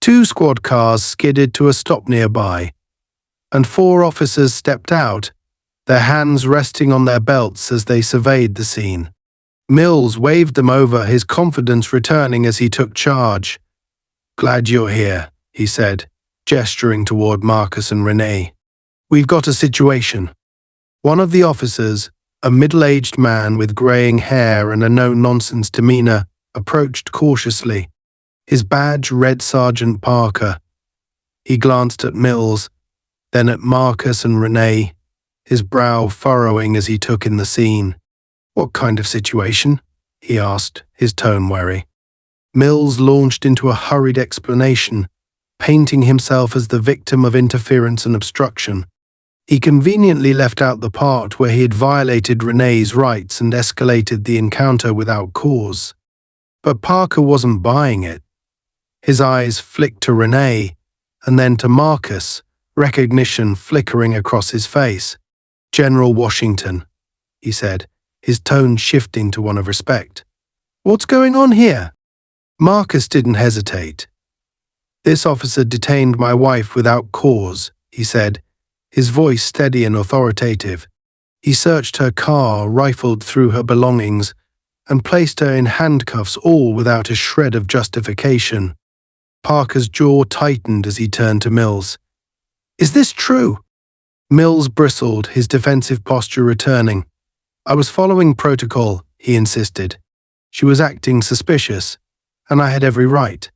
2 squad cars skidded to a stop nearby, and 4 officers stepped out, their hands resting on their belts as they surveyed the scene. Mills waved them over, his confidence returning as he took charge. "Glad you're here," he said, gesturing toward Marcus and Renee. "We've got a situation." One of the officers, a middle-aged man with graying hair and a no-nonsense demeanor, approached cautiously, his badge read Sergeant Parker. He glanced at Mills, then at Marcus and Renee, his brow furrowing as he took in the scene. "What kind of situation?" he asked, his tone wary. Mills launched into a hurried explanation, painting himself as the victim of interference and obstruction. He conveniently left out the part where he had violated Renee's rights and escalated the encounter without cause. But Parker wasn't buying it. His eyes flicked to Renee, and then to Marcus, recognition flickering across his face. "General Washington," he said, his tone shifting to one of respect. "What's going on here?" Marcus didn't hesitate. "This officer detained my wife without cause," he said, his voice steady and authoritative. "He searched her car, rifled through her belongings, and placed her in handcuffs, all without a shred of justification." Parker's jaw tightened as he turned to Mills. "Is this true?" Mills bristled, his defensive posture returning. "I was following protocol," he insisted. "She was acting suspicious, and I had every right."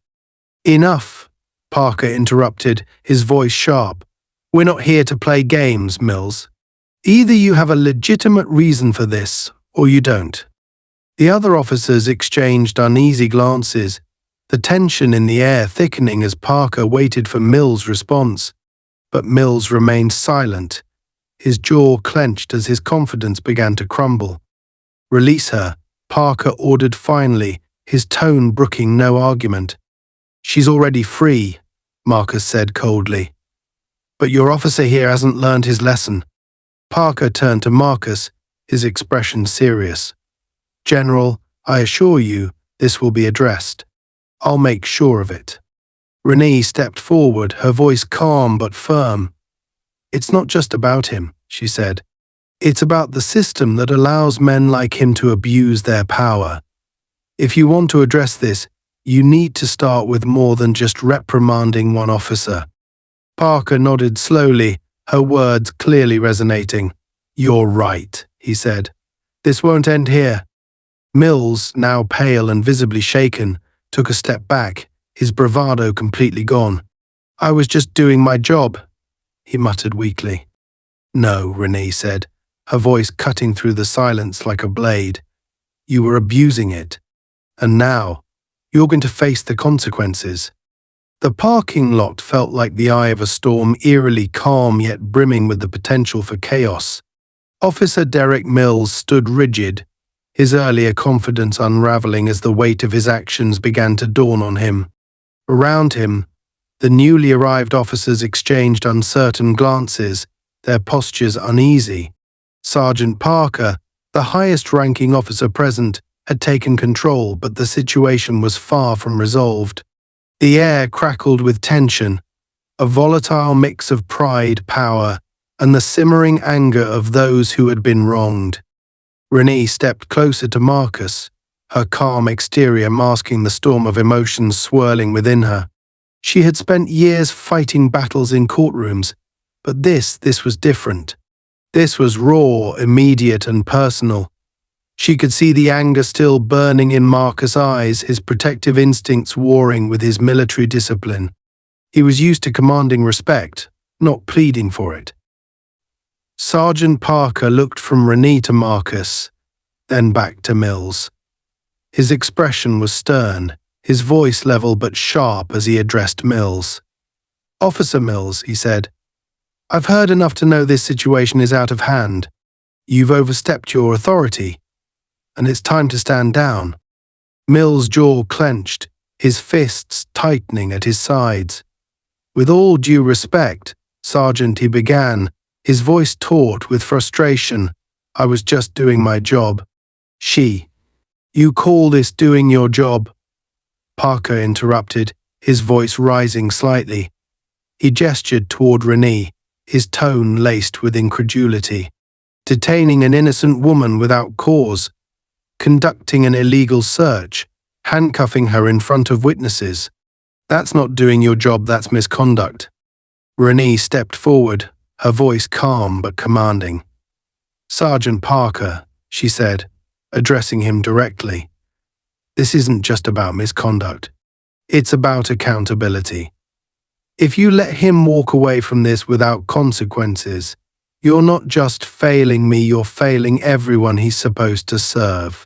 "Enough," Parker interrupted, his voice sharp. "We're not here to play games, Mills. Either you have a legitimate reason for this, or you don't." The other officers exchanged uneasy glances, the tension in the air thickening as Parker waited for Mills' response. But Mills remained silent, his jaw clenched as his confidence began to crumble. "Release her," Parker ordered finally, his tone brooking no argument. "She's already free," Marcus said coldly. "But your officer here hasn't learned his lesson." Parker turned to Marcus, his expression serious. "General, I assure you this will be addressed. I'll make sure of it." Renee stepped forward, her voice calm but firm. "It's not just about him," she said. "It's about the system that allows men like him to abuse their power. If you want to address this, you need to start with more than just reprimanding one officer." Parker nodded slowly, her words clearly resonating. "You're right," he said. "This won't end here." Mills, now pale and visibly shaken, took a step back, his bravado completely gone. "I was just doing my job," he muttered weakly. "No," Renee said, her voice cutting through the silence like a blade. "You were abusing it. And now, you're going to face the consequences." The parking lot felt like the eye of a storm, eerily calm yet brimming with the potential for chaos. Officer Derek Mills stood rigid, his earlier confidence unraveling as the weight of his actions began to dawn on him. Around him, the newly arrived officers exchanged uncertain glances, their postures uneasy. Sergeant Parker, the highest-ranking officer present, had taken control, but the situation was far from resolved. The air crackled with tension, a volatile mix of pride, power, and the simmering anger of those who had been wronged. Renee stepped closer to Marcus, her calm exterior masking the storm of emotions swirling within her. She had spent years fighting battles in courtrooms, but this was different. This was raw, immediate, and personal. She could see the anger still burning in Marcus' eyes, his protective instincts warring with his military discipline. He was used to commanding respect, not pleading for it. Sergeant Parker looked from Renee to Marcus, then back to Mills. His expression was stern, his voice level but sharp as he addressed Mills. "Officer Mills," he said, "I've heard enough to know this situation is out of hand. You've overstepped your authority, and it's time to stand down." Mills' jaw clenched, his fists tightening at his sides. "With all due respect, Sergeant," he began, his voice taut with frustration. "I was just doing my job." You call this doing your job?" Parker interrupted, his voice rising slightly. He gestured toward Renee, his tone laced with incredulity. "Detaining an innocent woman without cause, conducting an illegal search, handcuffing her in front of witnesses. That's not doing your job, that's misconduct." Renee stepped forward, her voice calm but commanding. "Sergeant Parker," she said, addressing him directly, "this isn't just about misconduct. It's about accountability. If you let him walk away from this without consequences, you're not just failing me, you're failing everyone he's supposed to serve."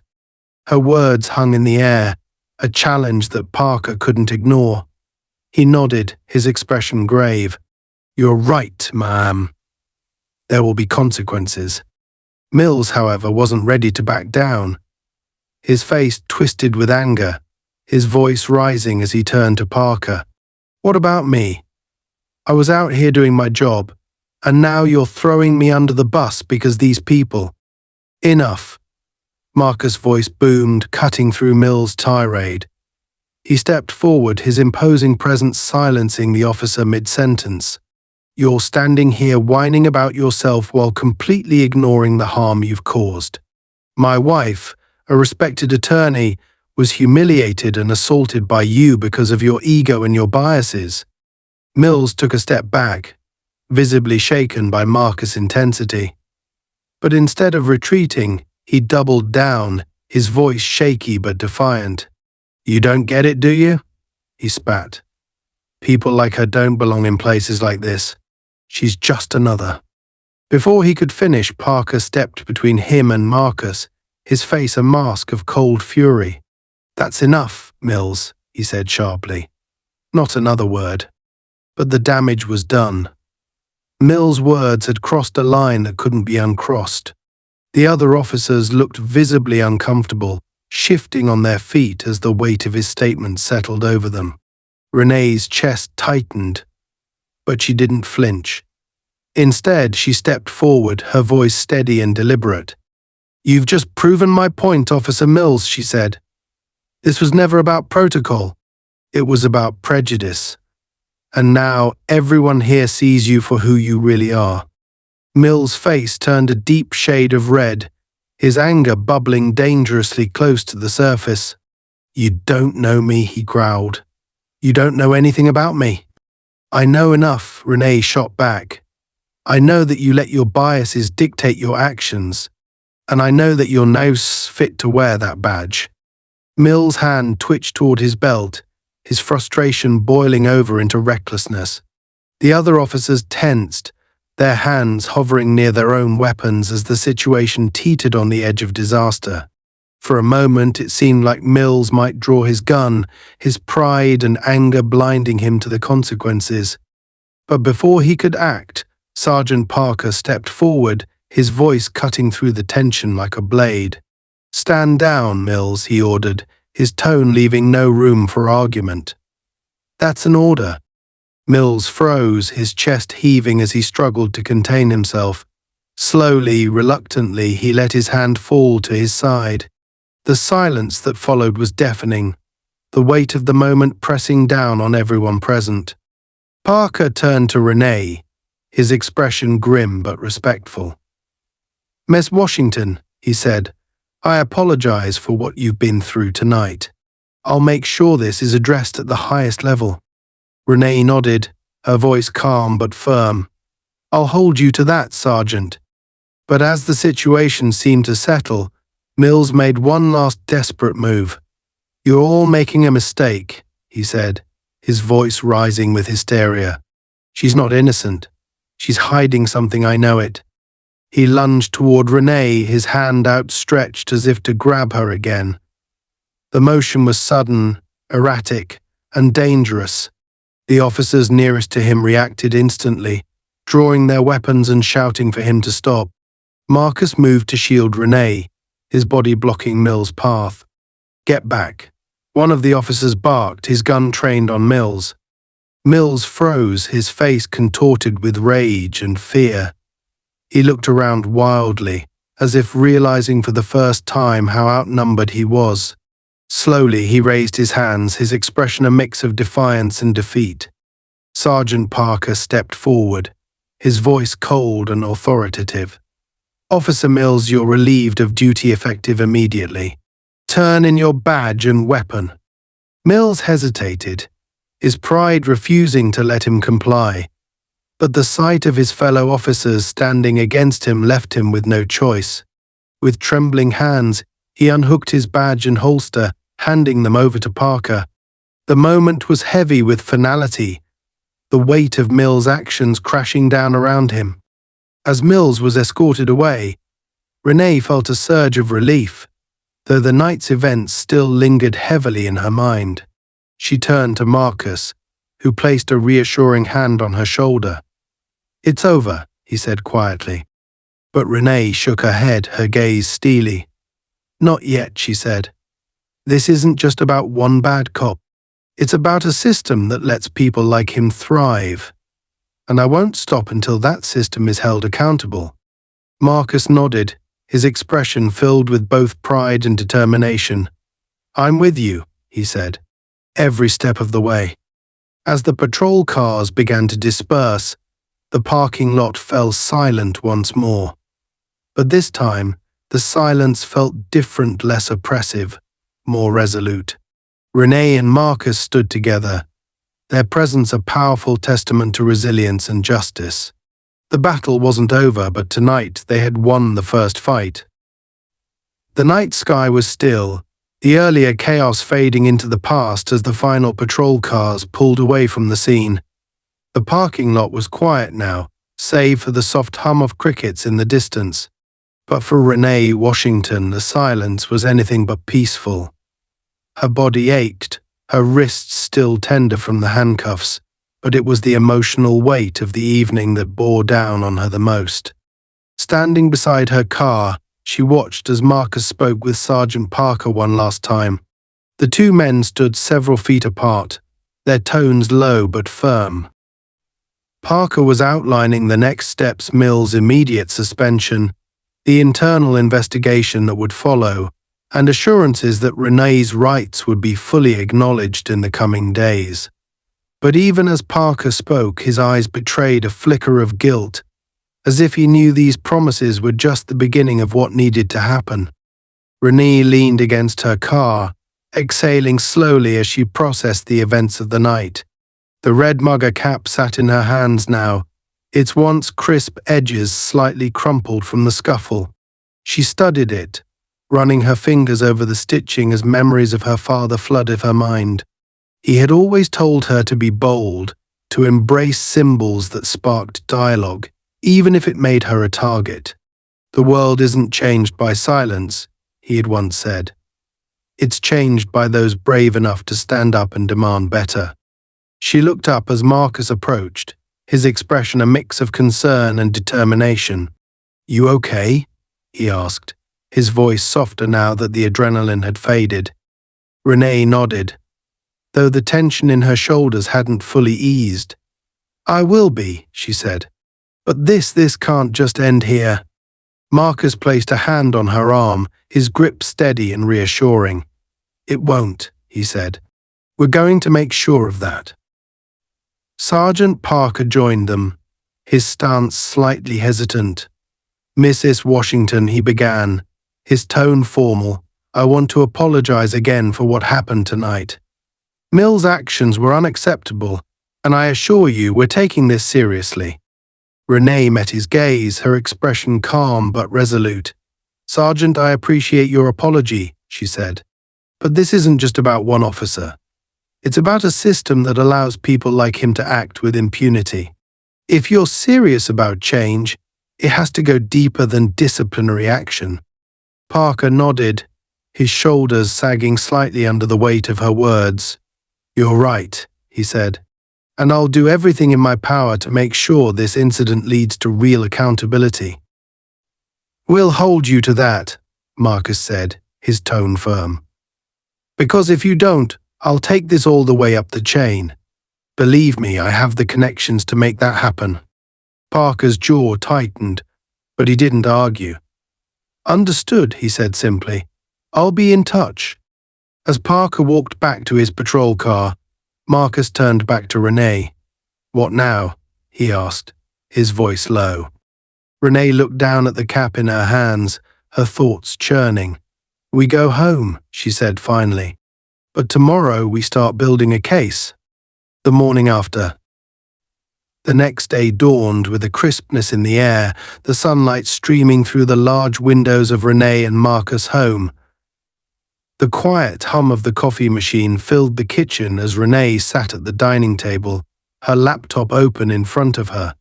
Her words hung in the air, a challenge that Parker couldn't ignore. He nodded, his expression grave. "You're right, ma'am. There will be consequences." Mills, however, wasn't ready to back down. His face twisted with anger, his voice rising as he turned to Parker. "What about me? I was out here doing my job, and now you're throwing me under the bus because these people—" "Enough." Marcus' voice boomed, cutting through Mills' tirade. He stepped forward, his imposing presence silencing the officer mid-sentence. "You're standing here whining about yourself while completely ignoring the harm you've caused. My wife, a respected attorney, was humiliated and assaulted by you because of your ego and your biases." Mills took a step back, visibly shaken by Marcus' intensity. But instead of retreating, he doubled down, his voice shaky but defiant. "You don't get it, do you?" he spat. "People like her don't belong in places like this. She's just another." Before he could finish, Parker stepped between him and Marcus, his face a mask of cold fury. "That's enough, Mills," he said sharply. Not another word. But the damage was done. Mills' words had crossed a line that couldn't be uncrossed. The other officers looked visibly uncomfortable, shifting on their feet as the weight of his statement settled over them. Renee's chest tightened, but she didn't flinch. Instead, she stepped forward, her voice steady and deliberate. "You've just proven my point, Officer Mills," she said. "This was never about protocol. It was about prejudice. And now everyone here sees you for who you really are." Mills' face turned a deep shade of red, his anger bubbling dangerously close to the surface. "You don't know me," he growled. "You don't know anything about me. I know enough, Renee shot back. I know that you let your biases dictate your actions, and I know that you're now fit to wear that badge. Mill's hand twitched toward his belt, his frustration boiling over into recklessness. The other officers tensed, their hands hovering near their own weapons as the situation teetered on the edge of disaster. For a moment, it seemed like Mills might draw his gun, his pride and anger blinding him to the consequences. But before he could act, Sergeant Parker stepped forward, his voice cutting through the tension like a blade. "Stand down, Mills," he ordered, his tone leaving no room for argument. "That's an order." Mills froze, his chest heaving as he struggled to contain himself. Slowly, reluctantly, he let his hand fall to his side. The silence that followed was deafening, the weight of the moment pressing down on everyone present. Parker turned to Renee, his expression grim but respectful. "Miss Washington," he said, "I apologize for what you've been through tonight. I'll make sure this is addressed at the highest level." Renee nodded, her voice calm but firm. "I'll hold you to that, Sergeant." But as the situation seemed to settle, Mills made one last desperate move. "You're all making a mistake," he said, his voice rising with hysteria. "She's not innocent. She's hiding something, I know it." He lunged toward Renee, his hand outstretched as if to grab her again. The motion was sudden, erratic, and dangerous. The officers nearest to him reacted instantly, drawing their weapons and shouting for him to stop. Marcus moved to shield Renee, his body blocking Mills' path. "Get back." One of the officers barked, his gun trained on Mills. Mills froze, his face contorted with rage and fear. He looked around wildly, as if realizing for the first time how outnumbered he was. Slowly, he raised his hands, his expression a mix of defiance and defeat. Sergeant Parker stepped forward, his voice cold and authoritative. "Officer Mills, you're relieved of duty effective immediately. Turn in your badge and weapon." Mills hesitated, his pride refusing to let him comply. But the sight of his fellow officers standing against him left him with no choice. With trembling hands, he unhooked his badge and holster, handing them over to Parker. The moment was heavy with finality, the weight of Mills' actions crashing down around him. As Mills was escorted away, Renee felt a surge of relief, though the night's events still lingered heavily in her mind. She turned to Marcus, who placed a reassuring hand on her shoulder. "It's over," he said quietly. But Renee shook her head, her gaze steely. "Not yet," she said. "This isn't just about one bad cop. It's about a system that lets people like him thrive. And I won't stop until that system is held accountable." Marcus nodded, his expression filled with both pride and determination. "I'm with you," he said, "every step of the way." As the patrol cars began to disperse, the parking lot fell silent once more. But this time, the silence felt different, less oppressive, more resolute. Renee and Marcus stood together, their presence a powerful testament to resilience and justice. The battle wasn't over, but tonight they had won the first fight. The night sky was still, the earlier chaos fading into the past as the final patrol cars pulled away from the scene. The parking lot was quiet now, save for the soft hum of crickets in the distance. But for Renee Washington, the silence was anything but peaceful. Her body ached, her wrists still tender from the handcuffs, but it was the emotional weight of the evening that bore down on her the most. Standing beside her car, she watched as Marcus spoke with Sergeant Parker one last time. The two men stood several feet apart, their tones low but firm. Parker was outlining the next steps: Mills' immediate suspension, the internal investigation that would follow, and assurances that Renee's rights would be fully acknowledged in the coming days. But even as Parker spoke, his eyes betrayed a flicker of guilt, as if he knew these promises were just the beginning of what needed to happen. Renee leaned against her car, exhaling slowly as she processed the events of the night. The red MAGA cap sat in her hands now, its once crisp edges slightly crumpled from the scuffle. She studied it, running her fingers over the stitching as memories of her father flooded her mind. He had always told her to be bold, to embrace symbols that sparked dialogue, even if it made her a target. The world isn't changed by silence, he had once said. It's changed by those brave enough to stand up and demand better. She looked up as Marcus approached, his expression a mix of concern and determination. "You okay?" he asked, his voice softer now that the adrenaline had faded. Renee nodded, though the tension in her shoulders hadn't fully eased. "I will be," she said. "But this can't just end here." Marcus placed a hand on her arm, his grip steady and reassuring. "It won't," he said. "We're going to make sure of that." Sergeant Parker joined them, his stance slightly hesitant. "Mrs. Washington," he began, his tone formal, "I want to apologize again for what happened tonight. Mill's actions were unacceptable, and I assure you we're taking this seriously." Renee met his gaze, her expression calm but resolute. "Sergeant, I appreciate your apology," she said. "But this isn't just about one officer. It's about a system that allows people like him to act with impunity. If you're serious about change, it has to go deeper than disciplinary action." Parker nodded, his shoulders sagging slightly under the weight of her words. "You're right," he said, "and I'll do everything in my power to make sure this incident leads to real accountability." "We'll hold you to that," Marcus said, his tone firm. "Because if you don't, I'll take this all the way up the chain. Believe me, I have the connections to make that happen." Parker's jaw tightened, but he didn't argue. "Understood," he said simply. "I'll be in touch." As Parker walked back to his patrol car, Marcus turned back to Renee. "What now?" he asked, his voice low. Renee looked down at the cap in her hands, her thoughts churning. "We go home," she said finally. "But tomorrow we start building a case." The morning after. The next day dawned with a crispness in the air, the sunlight streaming through the large windows of Renee and Marcus' home. The quiet hum of the coffee machine filled the kitchen as Renee sat at the dining table, her laptop open in front of her.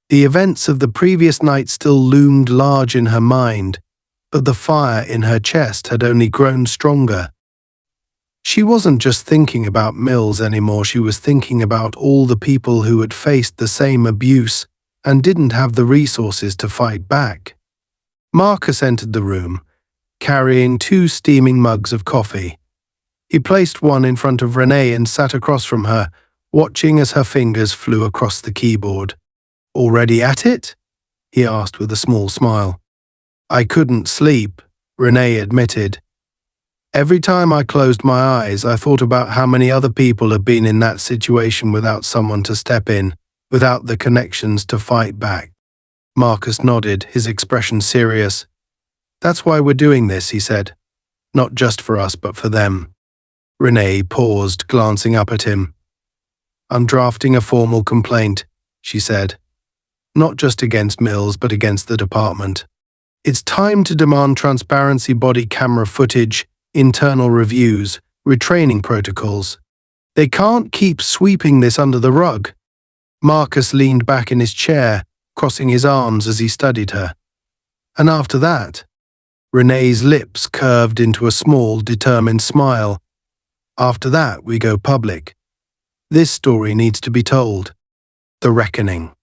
The events of the previous night still loomed large in her mind, but the fire in her chest had only grown stronger. She wasn't just thinking about Mills anymore, she was thinking about all the people who had faced the same abuse and didn't have the resources to fight back. Marcus entered the room, carrying 2 steaming mugs of coffee. He placed one in front of Renee and sat across from her, watching as her fingers flew across the keyboard. "Already at it?" he asked with a small smile. "I couldn't sleep," Renee admitted. "Every time I closed my eyes, I thought about how many other people have been in that situation without someone to step in, without the connections to fight back." Marcus nodded, his expression serious. "That's why we're doing this," he said. "Not just for us, but for them." Renee paused, glancing up at him. "I'm drafting a formal complaint," she said. "Not just against Mills, but against the department. It's time to demand transparency, body camera footage, internal reviews, retraining protocols. They can't keep sweeping this under the rug." Marcus leaned back in his chair, crossing his arms as he studied her. "And after that?" Renee's lips curved into a small, determined smile. "After that, we go public. This story needs to be told. The reckoning."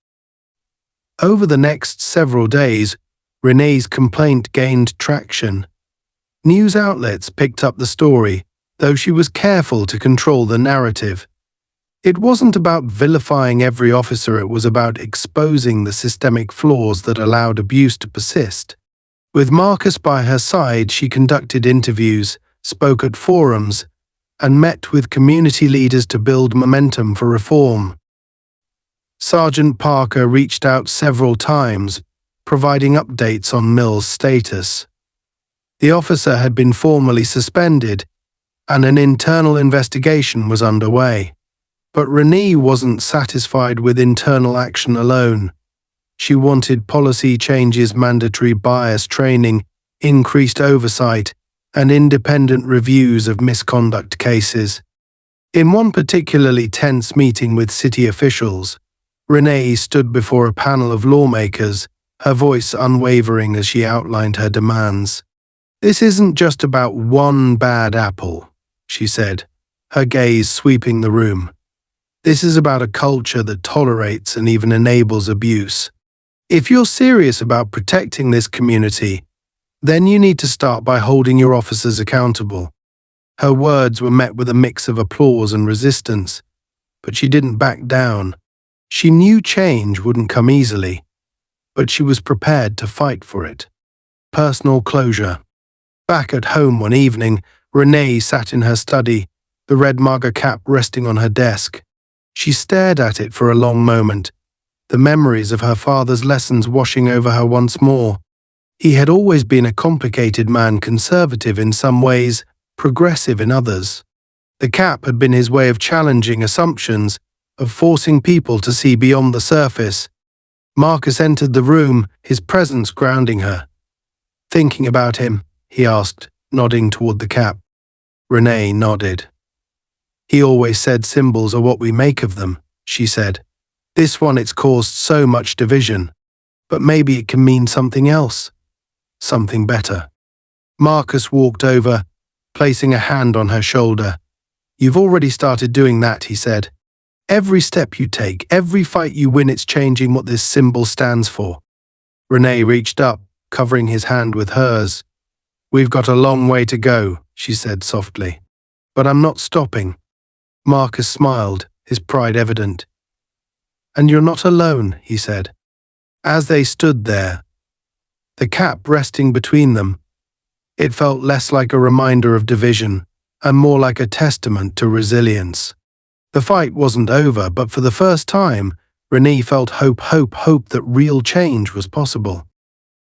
Over the next several days, Renee's complaint gained traction. News outlets picked up the story, though she was careful to control the narrative. It wasn't about vilifying every officer, it was about exposing the systemic flaws that allowed abuse to persist. With Marcus by her side, she conducted interviews, spoke at forums, and met with community leaders to build momentum for reform. Sergeant Parker reached out several times, providing updates on Mill's status. The officer had been formally suspended, and an internal investigation was underway. But Renee wasn't satisfied with internal action alone. She wanted policy changes, mandatory bias training, increased oversight, and independent reviews of misconduct cases. In one particularly tense meeting with city officials, Renee stood before a panel of lawmakers, her voice unwavering as she outlined her demands. "This isn't just about one bad apple," she said, her gaze sweeping the room. "This is about a culture that tolerates and even enables abuse. If you're serious about protecting this community, then you need to start by holding your officers accountable." Her words were met with a mix of applause and resistance, but she didn't back down. She knew change wouldn't come easily, but she was prepared to fight for it. Personal closure. Back at home one evening, Renee sat in her study, the red MAGA cap resting on her desk. She stared at it for a long moment, the memories of her father's lessons washing over her once more. He had always been a complicated man, conservative in some ways, progressive in others. The cap had been his way of challenging assumptions, of forcing people to see beyond the surface. Marcus entered the room, his presence grounding her. "Thinking about him?" he asked, nodding toward the cap. Renee nodded. "He always said symbols are what we make of them," she said. "This one, it's caused so much division. But maybe it can mean something else. Something better." Marcus walked over, placing a hand on her shoulder. "You've already started doing that," he said. "Every step you take, every fight you win, it's changing what this symbol stands for." Renee reached up, covering his hand with hers. "We've got a long way to go," she said softly. "But I'm not stopping." Marcus smiled, his pride evident. "And you're not alone," he said. As they stood there, the cap resting between them, it felt less like a reminder of division and more like a testament to resilience. The fight wasn't over, but for the first time, Renee felt hope that real change was possible.